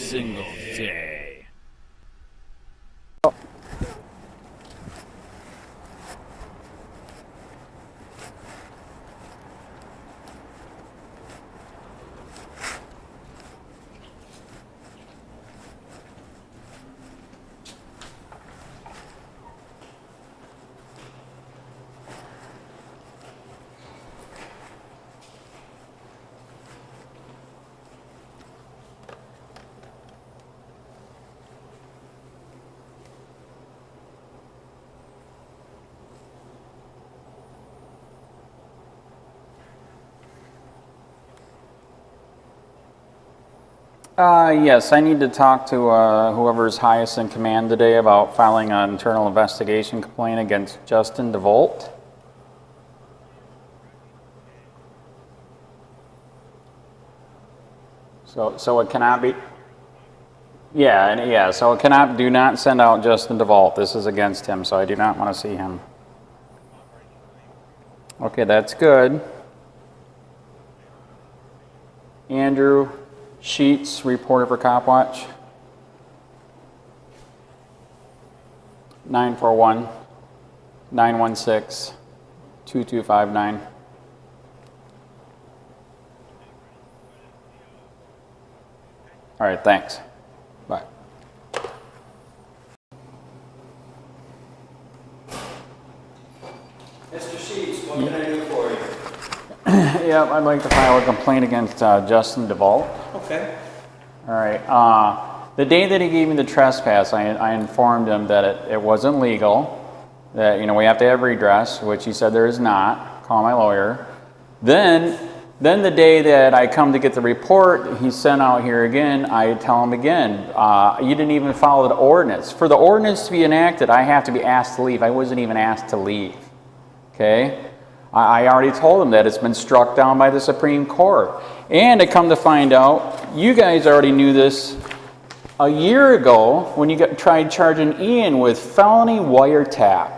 single day. Yes, I need to talk to whoever's highest in command today about filing an internal investigation complaint against Justin Davoult. So it cannot be. Yeah, so it cannot. Do not send out Justin Davoult. This is against him, so I do not want to see him. Okay, that's good. Andrew Sheets, reporter for Copwatch. 941-916-2259. All right, thanks. Bye. Mr. Sheets, what can I do for you? Yeah, I'd like to file a complaint against Justin Davoult. Okay. All right. The day that he gave me the trespass, I informed him that it wasn't legal, that we have to have redress, which he said there is not. Call my lawyer. Then the day that I come to get the report, he's sent out here again. I tell him again, you didn't even follow the ordinance. For the ordinance to be enacted, I have to be asked to leave. I wasn't even asked to leave. Okay. I already told him that it's been struck down by the Supreme Court. And I come to find out, you guys already knew this a year ago when you tried charging Ian with felony wiretap.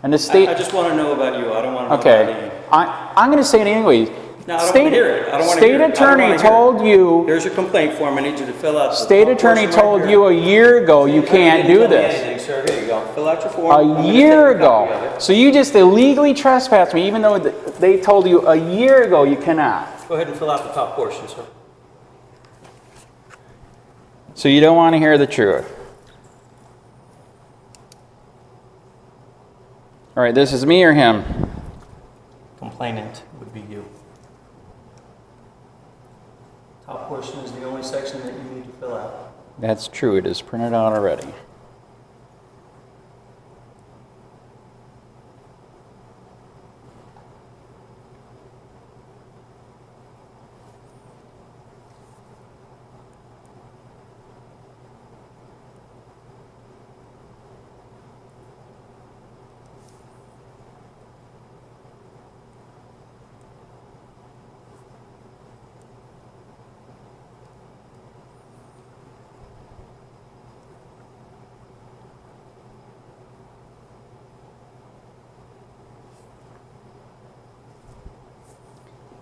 And the state... I just want to know about you. I don't want to know about Ian. I'm going to say it anyway. No, I don't want to hear it. I don't want to hear it. State attorney told you... Here's your complaint form. I need you to fill out the State attorney told you a year ago you can't do this. Sir, here you go. Fill out your form. A year ago. So you just illegally trespassed me, even though they told you a year ago you cannot. Go ahead and fill out the top portion, sir. So you don't want to hear the truth. All right, this is me or him? Complainant would be you. Top portion is the only section that you need to fill out. That's true. It is printed out already.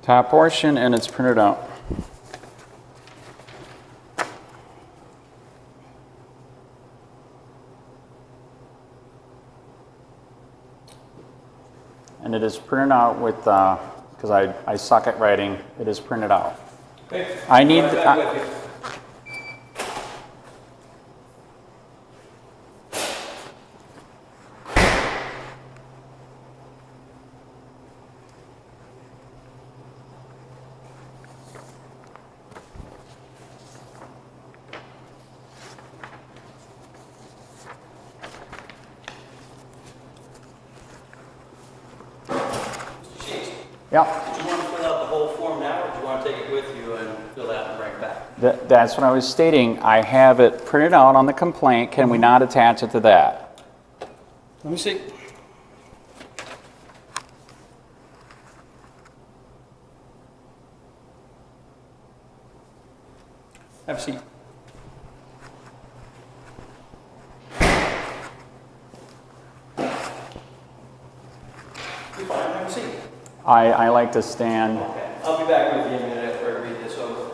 Top portion, and it's printed out. And it is printed out with, because I suck at writing, it is printed out. Okay. I need... Yeah. Do you want to fill out the whole form now, or do you want to take it with you and fill that and bring it back? That's what I was stating. I have it printed out on the complaint. Can we not attach it to that? Let me see. Have a seat. You're fine, have a seat. I like to stand. Okay. I'll be back with you in a minute after I read this over.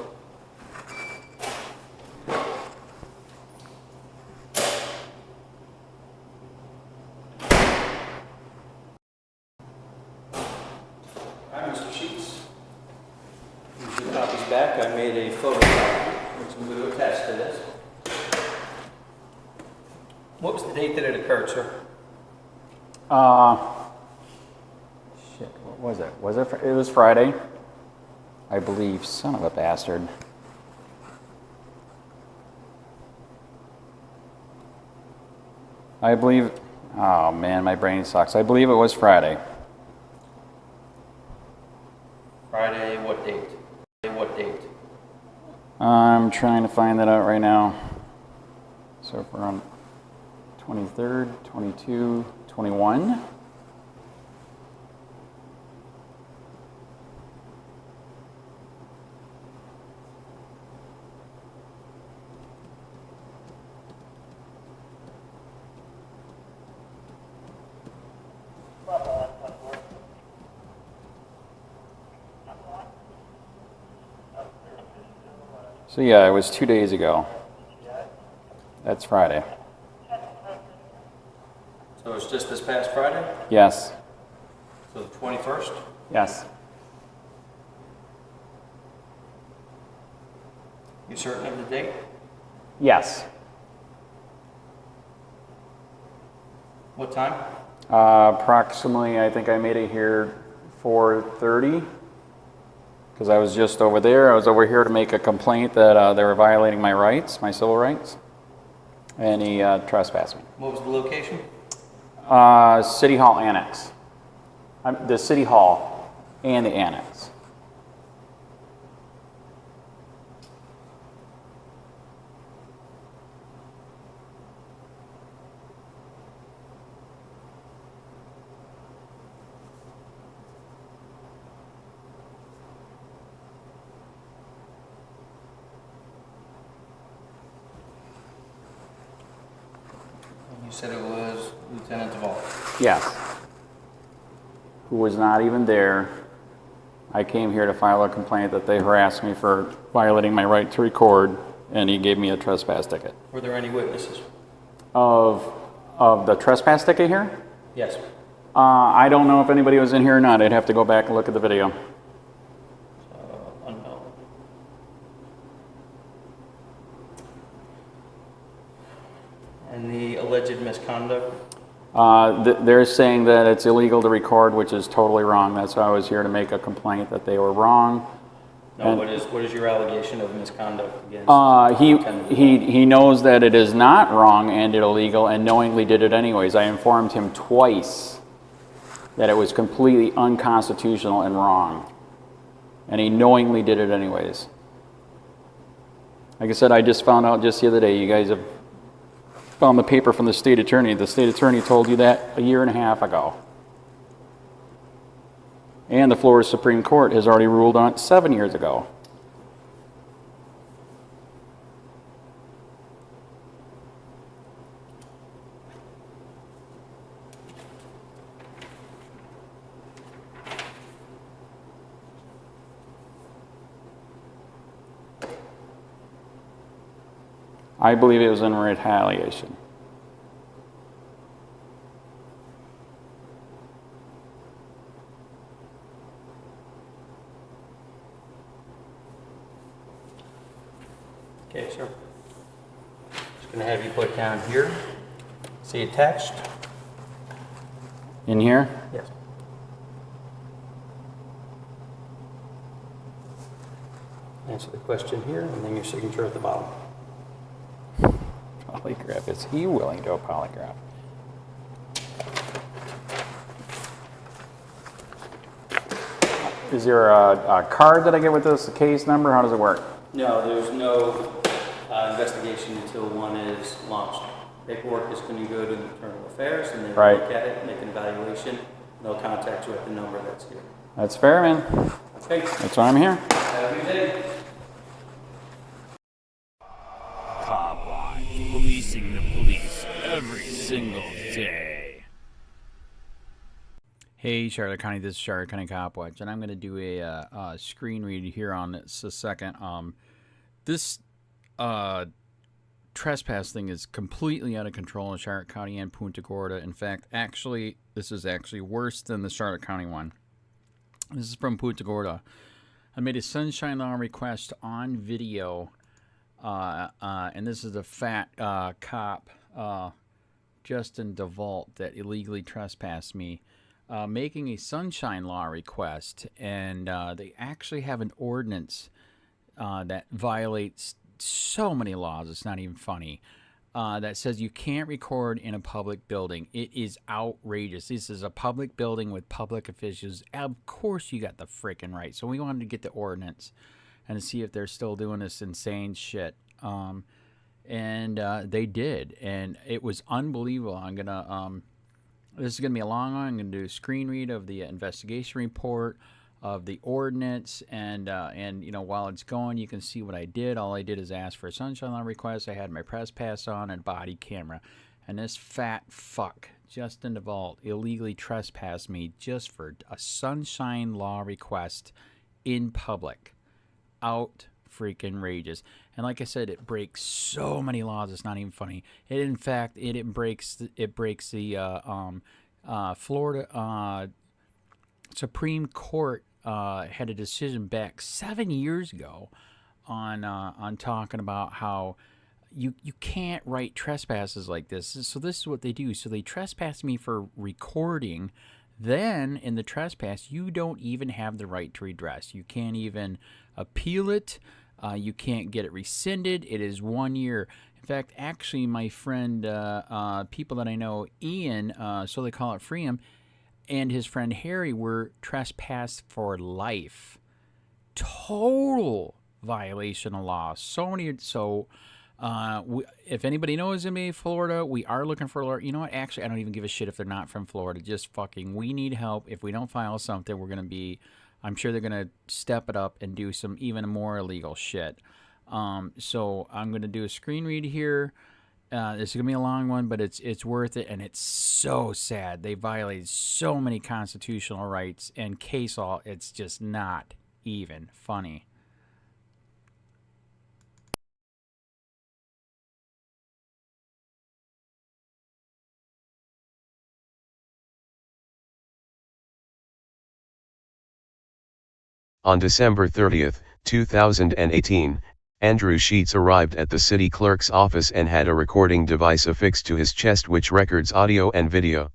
back, I made a photo copy, which I'm going to attach to this. What was the date that it occurred, sir? Shit, what was it? Was it? It was Friday, I believe. Son of a bastard. I believe. Oh man, my brain sucks. I believe it was Friday. Friday, what date? What date? I'm trying to find that out right now. So if we're on 23rd, 22, 21. So yeah, it was 2 days ago. That's Friday. So it's just this past Friday? Yes. So the 21st? Yes. You certain of the date? Yes. What time? Approximately, I think I made it here 4:30. Because I was just over there. I was over here to make a complaint that they were violating my rights, my civil rights. And he trespassed me. What was the location? City Hall Annex. The City Hall and the Annex. You said it was Lieutenant Davoult. Yes. Who was not even there. I came here to file a complaint that they harassed me for violating my right to record, and he gave me a trespass ticket. Were there any witnesses? Of the trespass ticket here? Yes. I don't know if anybody was in here or not. I'd have to go back and look at the video. Unknown. And the alleged misconduct? They're saying that it's illegal to record, which is totally wrong. That's why I was here to make a complaint that they were wrong. No, what is your allegation of misconduct against? He knows that it is not wrong and illegal and knowingly did it anyways. I informed him twice that it was completely unconstitutional and wrong. And he knowingly did it anyways. Like I said, I just found out just the other day, you guys have found the paper from the state attorney. The state attorney told you that a year and a half ago. And the Florida Supreme Court has already ruled on it 7 years ago. I believe it was in retaliation. Okay, sir. Just going to have you put down here. See attached? In here? Yes. Answer the question here, and then your signature at the bottom. Polygraph. Is he willing to do a polygraph? Is there a card that I get with this, a case number? How does it work? No, there's no investigation until one is launched. Paperwork is going to go to Internal Affairs, and they will Right. look at it, make an evaluation, and they'll contact you at the number that's here. That's fair, man. Okay, That's why I'm here. have a good day. Copwatch, policing the police every single day. Hey, Charlotte County, this is Charlotte County Copwatch, and I'm going to do a screen read here on this a second. This trespass thing is completely out of control in Charlotte County and Punta Gorda. In fact, this is actually worse than the Charlotte County one. This is from Punta Gorda. I made a sunshine law request on video, and this is a fat cop, Justin Davoult, that illegally trespassed me, making a sunshine law request, and they actually have an ordinance that violates so many laws, it's not even funny, that says you can't record in a public building. It is outrageous. This is a public building with public officials. Of course you got the freaking right. So we wanted to get the ordinance and to see if they're still doing this insane shit. And they did. And it was unbelievable. I'm going to, this is going to be a long one. I'm going to do a screen read of the investigation report, of the ordinance, and you know, while it's going, you can see what I did. All I did is ask for a sunshine law request. I had my Trespass on and body camera, and this fat fuck Justin Davoult illegally trespassed me just for a sunshine law request in public. Out freaking rages. And like I said, it breaks so many laws, it's not even funny. It, in fact, it breaks the Florida Supreme Court had a decision back 7 years ago on talking about how you can't write trespasses like this. So this is what they do. So they trespass me for recording. Then in the trespass, you don't even have the right to redress. You can't even appeal it. You can't get it rescinded. It is 1 year. In fact, actually, my friend, people that I know, Ian, so they call it Freedom, and his friend Harry were trespassed for life. Total violation of law. If anybody knows anybody in Florida, we are looking for a lawyer. You know what? Actually, I don't even give a shit if they're not from Florida. Just fucking, we need help. If we don't file something, we're going to be, I'm sure they're going to step it up and do some even more illegal shit. So I'm going to do a screen read here. This is going to be a long one, but it's worth it, and it's so sad. They violated so many constitutional rights and case law. It's just not even funny. On December 30, 2018, Andrew Sheets arrived at the city clerk's office and had a recording device affixed to his chest which records audio and video.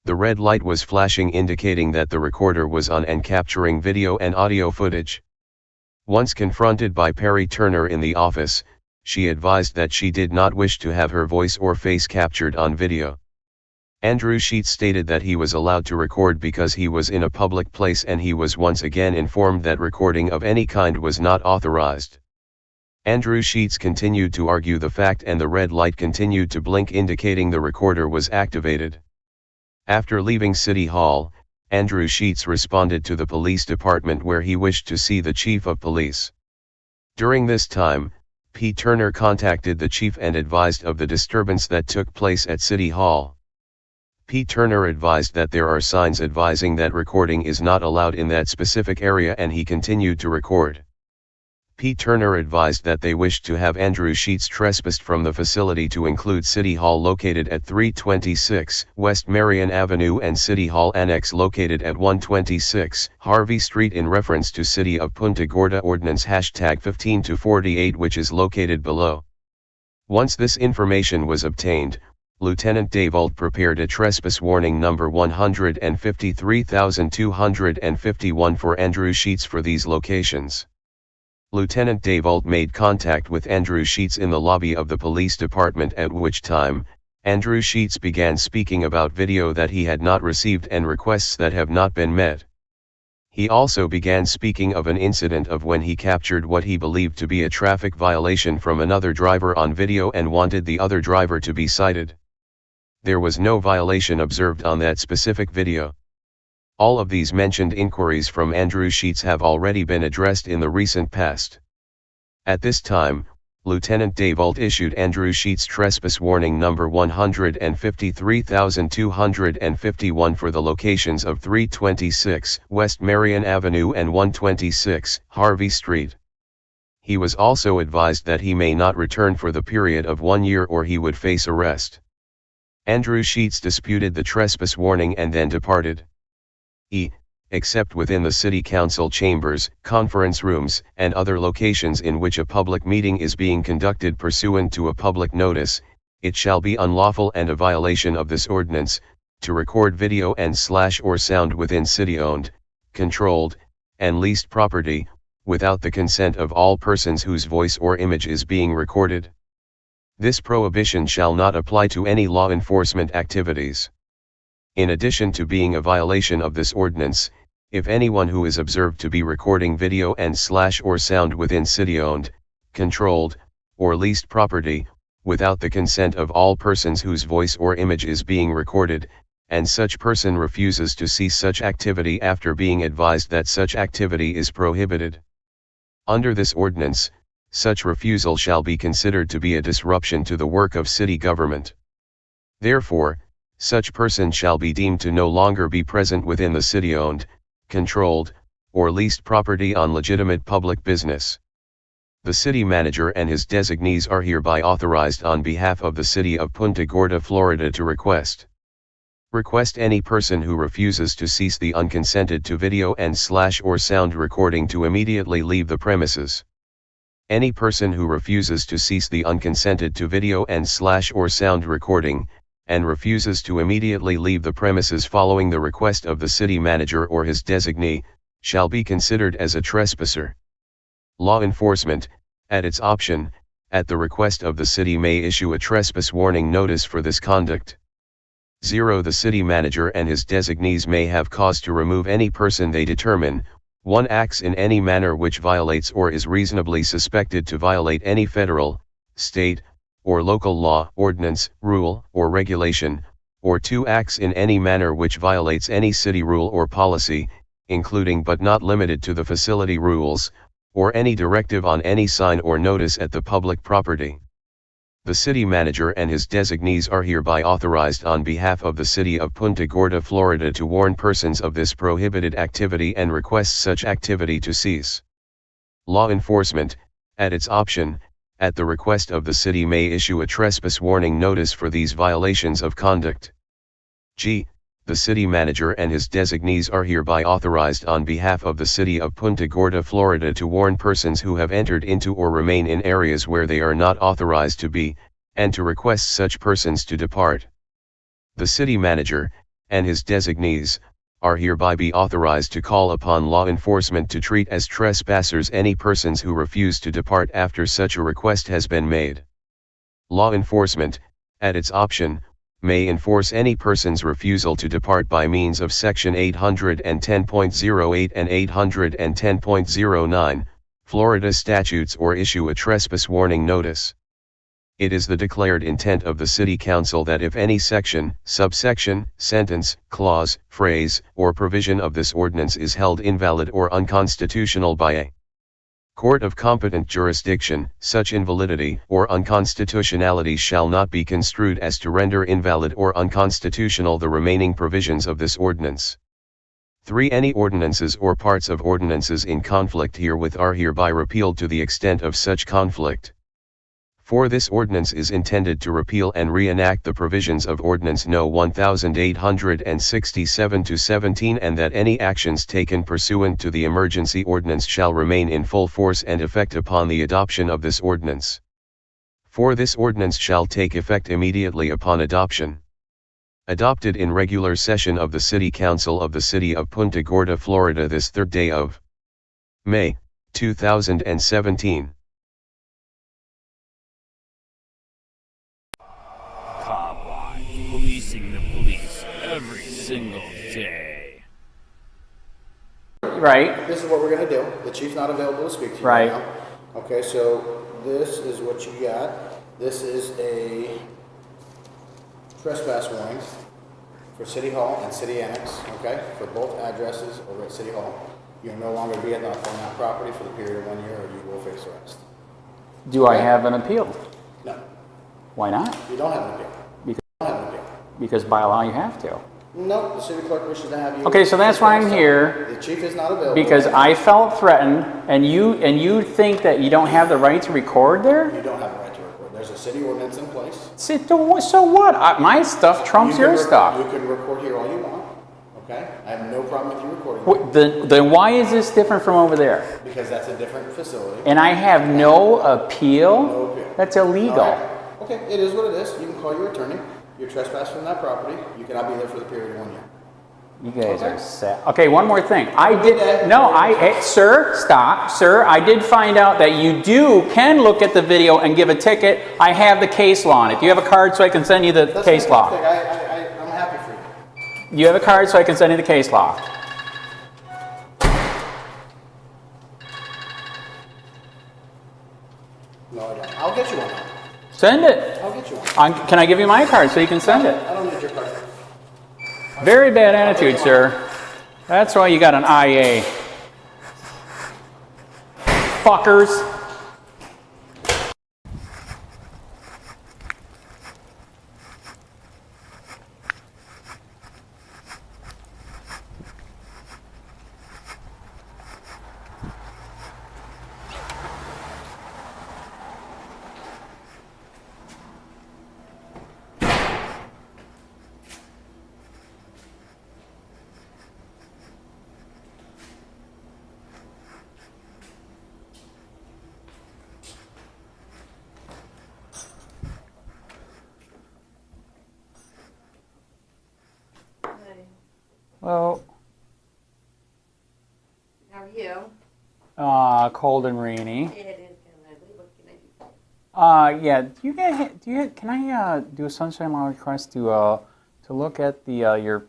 The red light was flashing, indicating that the recorder was on and capturing video and audio footage. Once confronted by Perry Turner in the office, she advised that she did not wish to have her voice or face captured on video. Andrew Sheets stated that he was allowed to record because he was in a public place, and he was once again informed that recording of any kind was not authorized. Andrew Sheets continued to argue the fact, and the red light continued to blink, indicating the recorder was activated. After leaving City Hall, Andrew Sheets responded to the police department where he wished to see the chief of police. During this time, P. Turner contacted the chief and advised of the disturbance that took place at City Hall. P. Turner advised that there are signs advising that recording is not allowed in that specific area, and he continued to record. P. Turner advised that they wished to have Andrew Sheets trespassed from the facility to include City Hall located at 326 West Marion Avenue and City Hall Annex located at 126 Harvey Street, in reference to City of Punta Gorda Ordinance #15-48, which is located below. Once this information was obtained, Lieutenant Davoult prepared a trespass warning number 153251 for Andrew Sheets for these locations. Lieutenant Davoult made contact with Andrew Sheets in the lobby of the police department, at which time, Andrew Sheets began speaking about video that he had not received and requests that have not been met. He also began speaking of an incident of when he captured what he believed to be a traffic violation from another driver on video and wanted the other driver to be cited. There was no violation observed on that specific video. All of these mentioned inquiries from Andrew Sheets have already been addressed in the recent past. At this time, Lieutenant Davoult issued Andrew Sheets trespass warning number 153251 for the locations of 326 West Marion Avenue and 126 Harvey Street. He was also advised that he may not return for the period of 1 year or he would face arrest. Andrew Sheets disputed the trespass warning and then departed. except within the city council chambers, conference rooms, and other locations in which a public meeting is being conducted pursuant to a public notice, it shall be unlawful and a violation of this ordinance, to record video and/or sound within city-owned, controlled, and leased property, without the consent of all persons whose voice or image is being recorded. This prohibition shall not apply to any law enforcement activities. In addition to being a violation of this ordinance, if anyone who is observed to be recording video and/or sound within city-owned, controlled, or leased property, without the consent of all persons whose voice or image is being recorded, and such person refuses to cease such activity after being advised that such activity is prohibited, under this ordinance, such refusal shall be considered to be a disruption to the work of city government. Therefore, such person shall be deemed to no longer be present within the city-owned, controlled, or leased property on legitimate public business. The city manager and his designees are hereby authorized on behalf of the city of Punta Gorda, Florida to request any person who refuses to cease the unconsented to video and/or sound recording to immediately leave the premises. Any person who refuses to cease the unconsented to video and/or sound recording, and refuses to immediately leave the premises following the request of the city manager or his designee, shall be considered as a trespasser. Law enforcement, at its option, at the request of the city may issue a trespass warning notice for this conduct. 0. The city manager and his designees may have cause to remove any person they determine, 1. Acts in any manner which violates or is reasonably suspected to violate any federal, state, or local law, ordinance, rule, or regulation, or 2. Acts in any manner which violates any city rule or policy, including but not limited to the facility rules, or any directive on any sign or notice at the public property. The city manager and his designees are hereby authorized on behalf of the city of Punta Gorda, Florida to warn persons of this prohibited activity and request such activity to cease. Law enforcement, at its option, at the request of the city may issue a trespass warning notice for these violations of conduct. G. The city manager and his designees are hereby authorized on behalf of the city of Punta Gorda, Florida to warn persons who have entered into or remain in areas where they are not authorized to be, and to request such persons to depart. The city manager, and his designees, are hereby be authorized to call upon law enforcement to treat as trespassers any persons who refuse to depart after such a request has been made. Law enforcement, at its option, may enforce any person's refusal to depart by means of Section 810.08 and 810.09, Florida statutes or issue a trespass warning notice. It is the declared intent of the City Council that if any section, subsection, sentence, clause, phrase, or provision of this ordinance is held invalid or unconstitutional by a court of competent jurisdiction, such invalidity or unconstitutionality shall not be construed as to render invalid or unconstitutional the remaining provisions of this ordinance. 3. Any ordinances or parts of ordinances in conflict herewith are hereby repealed to the extent of such conflict. 4. This ordinance is intended to repeal and reenact the provisions of Ordinance No. 1867-17 and that any actions taken pursuant to the emergency ordinance shall remain in full force and effect upon the adoption of this ordinance. 4. This ordinance shall take effect immediately upon adoption. Adopted in regular session of the City Council of the City of Punta Gorda, Florida this 3rd day of May, 2017. Copwatch, policing the police every single day. Right. This is what we're going to do. The chief's not available to speak to you Right. now. Okay, so this is what you got. This is a trespass warning for City Hall and City Annex, okay, for both addresses over at City Hall. You'll no longer be on that property for the period of 1 year or you will face arrest. Do I have an appeal? No, Why not? you don't have an appeal. Because, You don't have an appeal. because by law you have to. No, the city clerk wishes to have you. Okay, so that's why I'm here. The chief is not available. Because I felt threatened, and you think that you don't have the right to record there? You don't have the right to record. There's a city ordinance in place. So what? My stuff trumps your stuff. You can record here all you want, okay? I have no problem with you recording. Then why is this different from over there? Because that's a different facility. And I have no appeal? No appeal. That's illegal. All right. Okay, it is what it is. You can call your attorney. You're trespassing from that property. You cannot be there for the period of 1 year. You guys are sad. Okay, one more thing. Sir, stop. Sir, I did find out that you can look at the video and give a ticket. I have the case law on it. Do you have a card so I can send you the case law? I'm happy for you. You have a card so I can send you the case law. No, I don't. I'll get you one. Send it. I'll get you one. Can I give you my card so you can send it? I don't need your card. Very bad attitude, sir. That's why you got an IA. Fuckers. Well, How are you? cold and rainy. It is kind of ugly. What can I do? Yeah. Can I do a sunshine law request to look at the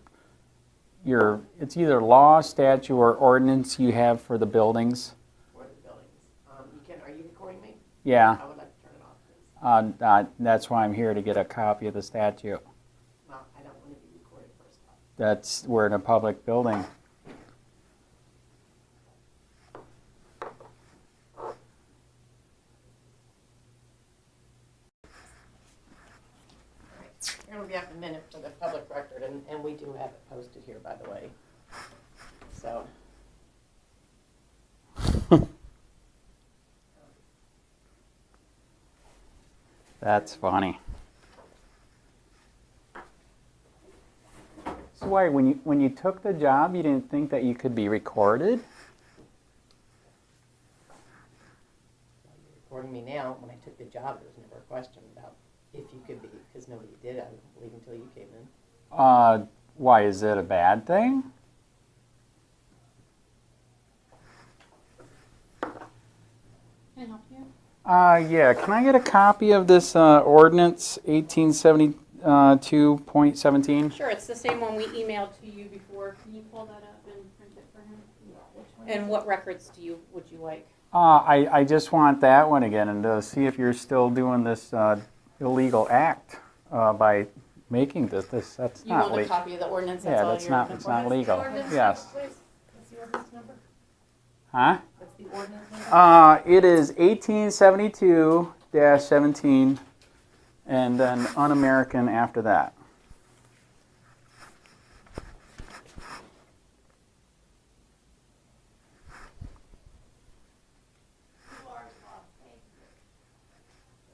your it's either law, statute, or ordinance you have for the buildings? For the buildings. Are you recording me? Yeah. I would like to turn it off, please. That's why I'm here to get a copy of the statute. Well, I don't want to be recorded first off. We're in a public building. You're going to be up a minute for the public record, and we do have it posted here, by the way. So. That's funny. So why, when you took the job, you didn't think that you could be recorded? You're recording me now. When I took the job, there was never a question about if you could be, because nobody did, I don't believe, until you came in. Why, is it a bad thing? Can I help you? Yeah, can I get a copy of this ordinance 1872.17? Sure, it's the same one we emailed to you before. Can you pull that up and print it for him? And what records would you like? I just want that one again, and to see if you're still doing this illegal act by making this. That's You not want a legal. copy of the ordinance? Yeah, all that's you're not. looking It's for? not legal. Ordinance Yes. number, please? What's the ordinance number? Huh? What's the ordinance number? It is 1872-17, and then un-American after that.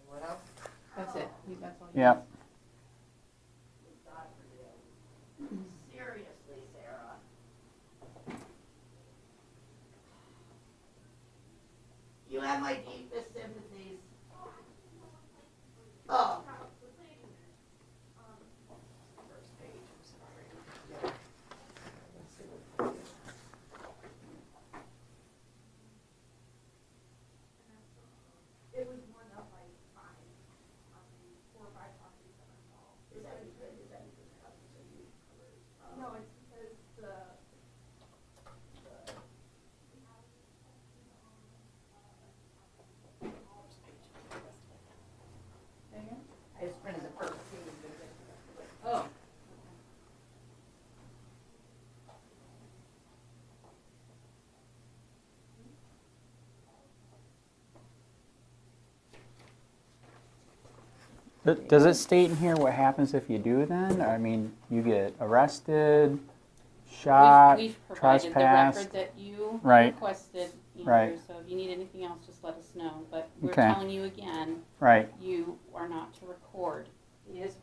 What else? That's it. That's all you Yep. Seriously, Sarah. You have my deepest sympathies. Oh. First page, I'm sorry. Let's see what it is. It was one of like 4 or 5 properties that are involved. Is that because the houses are huge? No, it's because the I just printed the first page. Oh. Does it state in here what happens if you do then? I mean, you get arrested, shot, We've provided the trespassed. record that you Right. requested, Right. so if you need anything else, just let us know. But we're Okay. telling you again, Right. you are not to record. He is.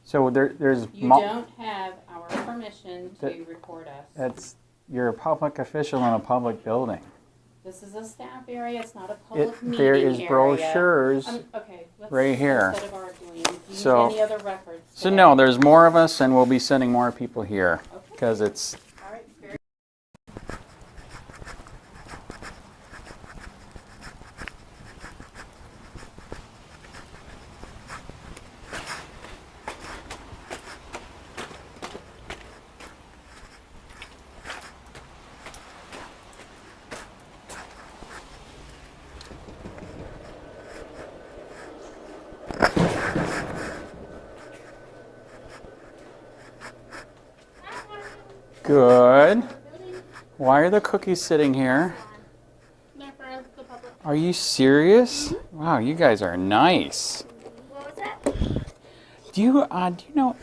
So there's You don't have our permission to That- record us. You're a public official in a public building. This is a staff area, it's not a public meeting There is area. brochures. Okay, let's, right here. instead of arguing, do you So- need any other records? So today? no, there's more of us, and we'll be sending more people here Okay. because it's. All right, very Good. Why are the cookies sitting here? They're for the public. Are you serious? Wow, you guys are nice. What was that? Do you know?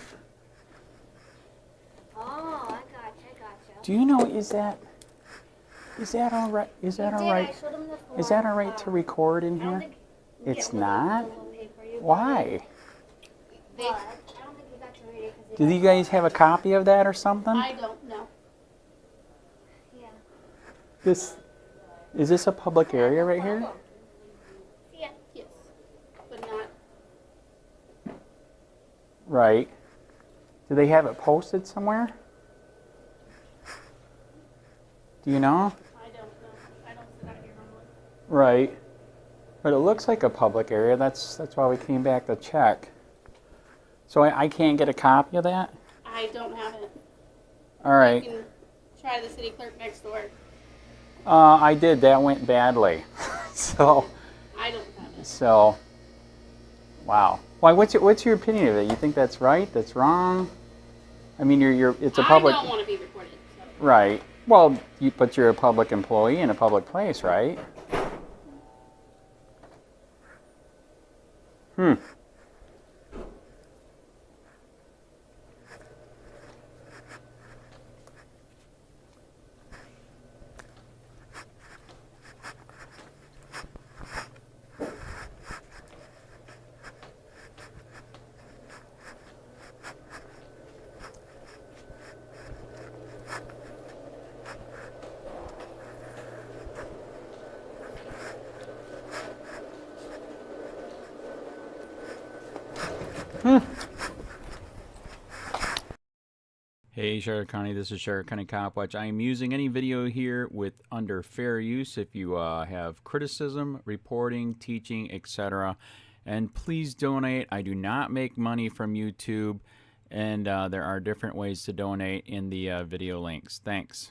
Oh, I gotcha. Do you know? Is that all right? Is that all right? I showed them the form. Is that all right to record in I don't here? think It's yeah, not? we'll pay for you. Why? But I don't think you got to read it because Do you guys have a copy of that or something? I don't know. Yeah. Is this a public area right here? Yeah. Yes. But not. Right. Do they have it posted somewhere? Do you know? I don't know. I don't sit out here normally. Right. But it looks like a public area. That's why we came back to check. So I can't get a copy of that? I don't have it. All right. You can try the city clerk next door. I did. That went badly. So, I don't have it. wow. Why? What's your opinion of it? You think that's right? That's wrong? I mean, it's a public. I don't want to be recorded. So. Right. Well, but you're a public employee in a public place, right? Hey Sheriff County, this is Sheriff County Copwatch. I am using any video here under fair use if you have criticism, reporting, teaching, etc. And please donate. I do not make money from YouTube, and there are different ways to donate in the video links. Thanks.